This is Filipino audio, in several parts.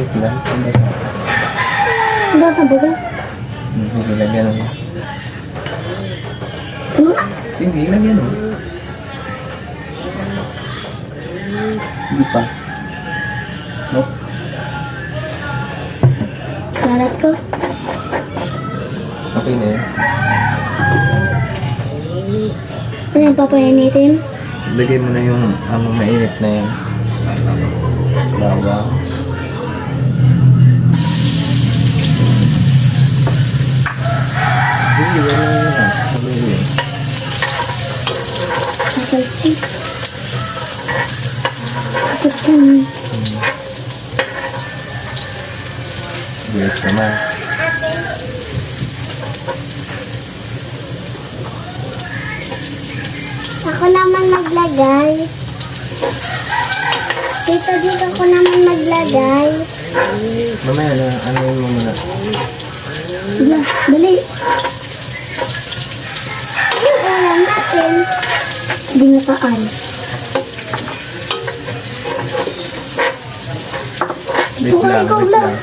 Wait lang. Baka ba ba? Hindi, lagyan mo. Ano? Hindi, lagyan mo. Hindi pa. Nope. Kalat ko. Okay na yun. Ano yung papainitin? Lagay mo na yung mainit na yan. Bawang. Sige, wala na. Sabi yun. Nakalsik. Tapos kami. Yes naman. Ako naman maglagay. Dito ako naman maglagay. Mamaya na, ano yun mo muna. Diba, dali. Yung ulam natin. Binataan. Wait lang, Ikaw wait lang. lang.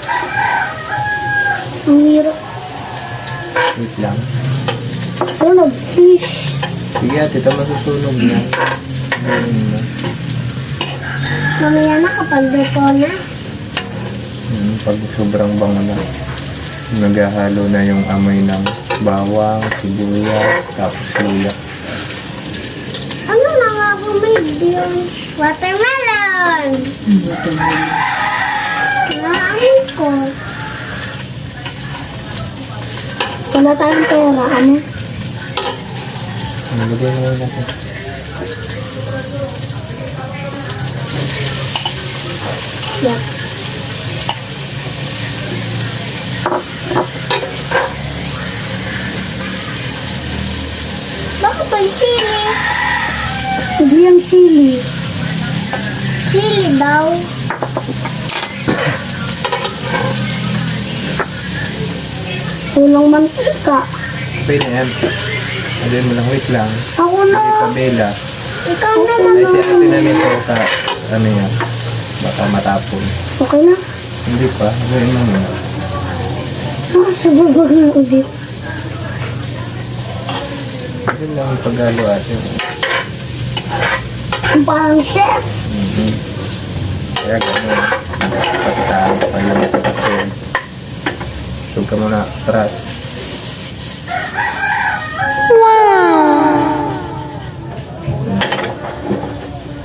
Ang hirap. Wait lang. Sunog, fish. Sige ate, ito masusunog na. Ayun na. Mamaya na kapag luto na. Pag sobrang bango na, naghahalo na yung amoy ng bawang, sibuyas, tapos luya. Ano na nga bumid yun? Watermelon! Naamoy ko. Wala tayong pera, ano? Lagyan mo na natin. Yeah. Bakit may sili? Hindi yung sili. Sili daw. Kulang mantika. Okay na yan. Lagyan mo lang, wait lang. Ako na. Hindi pa bela. Ikaw na Ay, si naman. ate na nito ka, ano yan, baka matapon. Okay na. Hindi pa, lagyan mo muna. Sa babag na ulit. Lagyan lang yung paghalo ate. Parang chef. Kaya gano'n. Pagkataan pa yun sa kapatid. Tug ka muna, atras. Wow!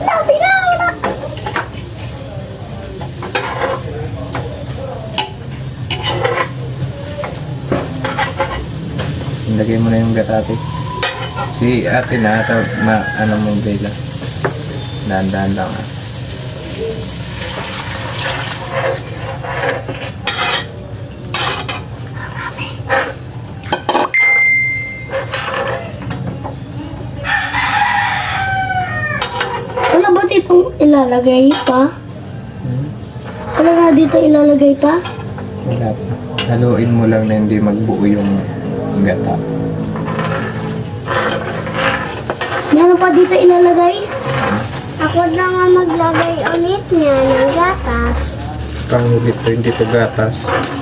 Labi na! Lagay mo na yung gatate. Si ate na, ano mo bela. Dahan-dahan lang ah. Wala ba tipong ilalagay pa? Wala na dito ilalagay pa? Wala pa. Haluin mo lang na hindi magbuo yung gata. Meron pa dito ilalagay? Ako na nga maglagay ulit niya ng gatas. Pangulit to, hindi to gatas.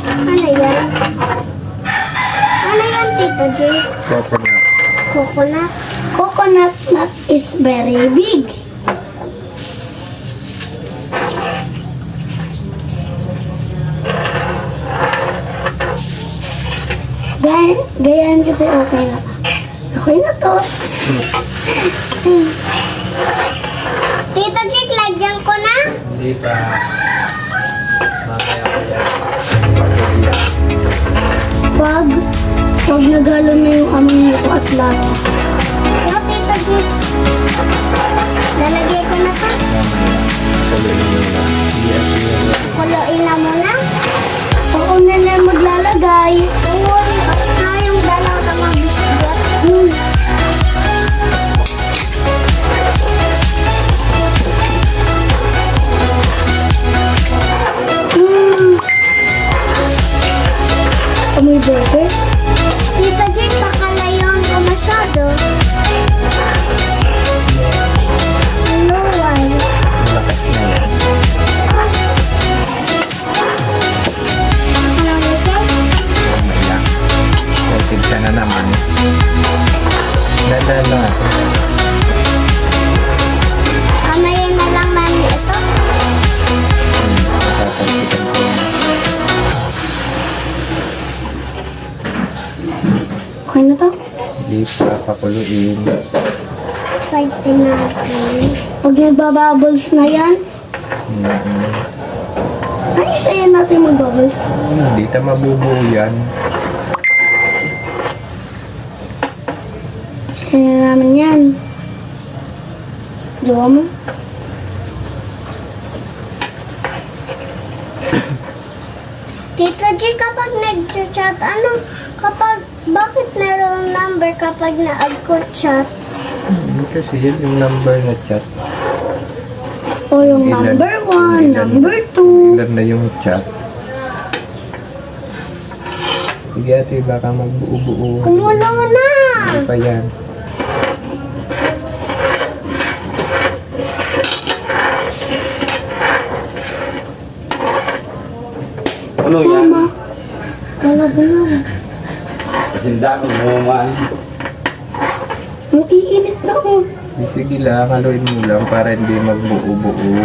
Ano yan? Ano yan, Tito J? Coconut. Coconut? Coconut nut is very big. Gayan kasi okay na. Okay na to. Tito Chick, lagyan ko na. Hindi pa. Mamaya ko yan. Patuloy. Pag nagalo na yung amoy nito at laro. Yo, Tito Chick. Lalagay ko na pa. Tuloy mo na. Yes, yes. Kuloyin na muna. Oo na na maglalagay. Oo, tayong dalaw na mga bisiklet. Amoy burger? Tita Jane, pakalayon ko masyado. Ano, why? Malakas na yan. Di papakuluin. Excited natin. Pag nagbabubbles na yan, ay, tayo natin magbubbles. Hindi ta mabubuo yan. Sino naman yan? Jowa mo? Tita G, kapag nag-chat, bakit meron number kapag na-add ko chat? Kasi yun yung number na chat. O yung Ilan- number 1, ilan- number 2. Ilan na yung chat. Sige ate, baka magbuo-buo. Kumulo na! Hindi pa yan. Ano yan? Mama, wala ba lang? Kasinda ko mo Ang iinit na ako. Sige lang, haluin mo lang para hindi magbuo-buo.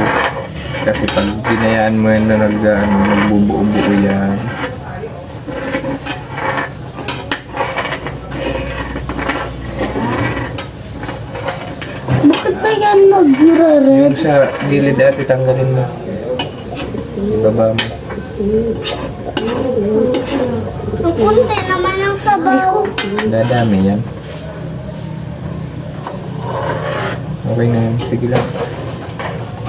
Kasi pag ginayaan mo yan na magbubuo-buo yan. Bakit ba yan nag-red? Yung sa gilid ate, tanggalin mo. Ibaba mo. Ang kunti naman ang sabaw. Dadami yan. Okay na yan. Sige lang.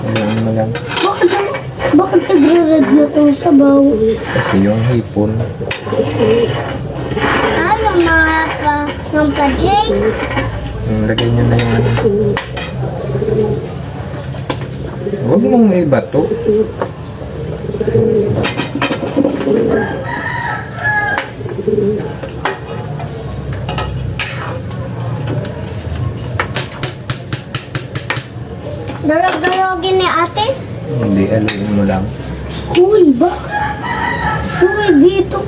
Haluin mo lang. Bakit nagre-red na itong sabaw? Kasi yung hipon. Yung mga ng pa-J. Lagay niyo na yung ano. Huwag mong ibato. Darog-darogin ni ate. Hindi, haluin mo lang. Uy, Uy, dito.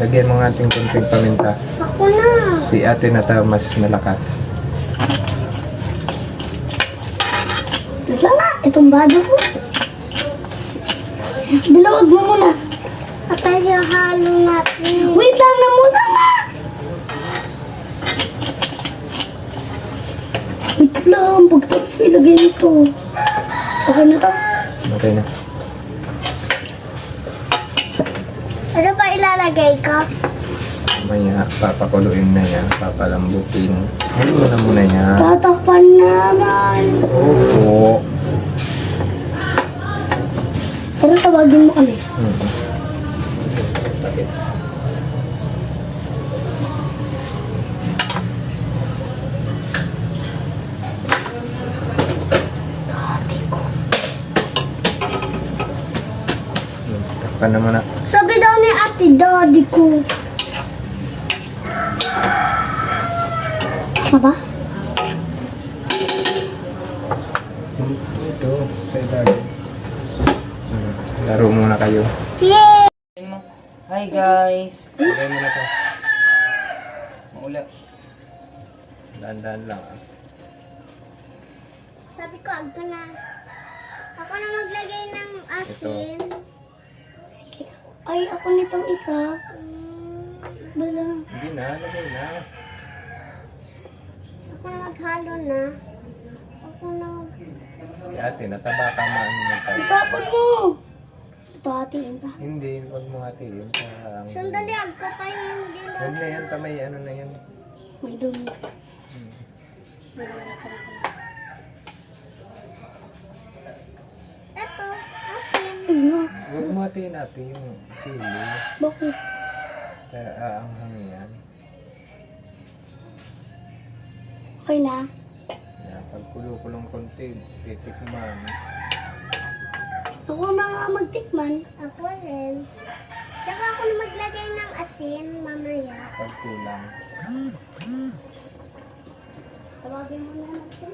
Lagyan mo ng ating konting paminta. Ako na. Si ate na tayo mas malakas. Wala nga, itong bado ko. Bilawag mo muna. At tayo halo natin. Wait lang na muna nga. Wait lang, pagtapos ko ilagay nito. Okay na to? Okay na. Ano ba ilalagay ko? Maya, papakuluin na yan. Papalambutin. Ano mo na muna yan? Tatakpan naman. Oo. Pero tawagin mo kami. Takpan naman na. Sabi daw ni ate, daddy ko. Aba? Ito, sa ilalim. Laro muna kayo. Yay! Hi guys! Lagay mo na to. Maula. Dahan-dahan lang. Sabi ko, agto na. Ako na maglagay ng asin. Sige. Ay, ako nitong isa. Bala. Hindi na, lagay na. Ako na maghalo na. Ako na Si ate, nataba ka maano mo tayo. Tapon mo! Ito, hatiin pa. Hindi, wag mo hatiin. Sandali, agto pa yung hindi na. Huwag na yan, tamay ano na yan. May dumi. Ito, asin. Ay, nga. Huwag mo hatiin ate yung sili. Bakit? Kaya aanghang yan. Okay na. Yan, pag kulo-kulong konti, titikman. Ako na nga magtikman. Ako rin. Tsaka ako na maglagay ng asin mamaya. Pag kulang. Tawagin mo na natin.